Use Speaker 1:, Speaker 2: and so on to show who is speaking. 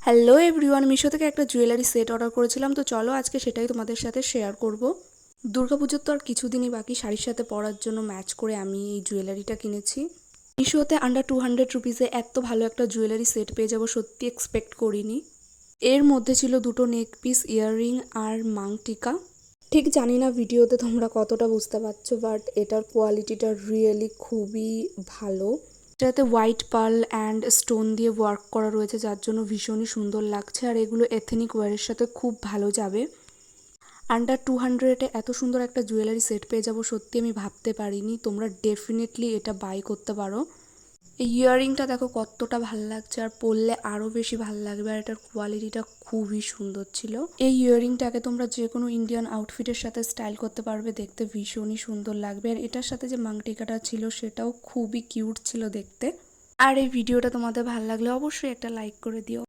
Speaker 1: Hello everyone, Meesho থেকে একটা jewellery set order করেছিলাম। তো চলো আজকে সেটাই তোমাদের সাথে শেয়ার করব। দুর্গাপুজোর তো আর কিছুদিনই বাকি, শাড়ির সাথে পরার জন্য ম্যাচ করে আমি এই জুয়েলারিটা কিনেছি। মিশোতে আন্ডার 200 রুপিসে এত ভালো একটা জুয়েলারি সেট পেয়ে যাবো সত্যি এক্সপেক্ট করিনি। এর মধ্যে ছিল দুটো নেক পিস, ইয়াররিং আর মাংটিকা। ঠিক জানি না ভিডিওতে তোমরা কতটা বুঝতে পারছো, বাট এটার কোয়ালিটিটা রিয়েলি খুবই ভালো। এটাতে হোয়াইট পার্ল অ্যান্ড স্টোন দিয়ে ওয়ার্ক করা রয়েছে, যার জন্য ভীষণই সুন্দর লাগছে। আর এগুলো এথেনিক ওয়্যারের সাথে খুব ভালো যাবে। আন্ডার 200-এ এত সুন্দর একটা জুয়েলারি সেট পেয়ে যাবো সত্যি আমি ভাবতে পারিনি। তোমরা ডেফিনেটলি এটা বাই করতে পারো। এই ইয়াররিংটা দেখো কতটা ভাল লাগছে, আর পরলে আরও বেশি ভাল লাগবে। আর এটার কোয়ালিটিটা খুবই সুন্দর ছিল। এই ইয়াররিংটাকে তোমরা যে কোনো ইন্ডিয়ান আউটফিটের সাথে স্টাইল করতে পারবে, দেখতে ভীষণই সুন্দর লাগবে। আর এটার সাথে যে মাংটিকাটা ছিল সেটাও খুবই কিউট ছিল দেখতে। আর এই ভিডিওটা তোমাদের ভালো লাগলে অবশ্যই একটা লাইক করে দিও।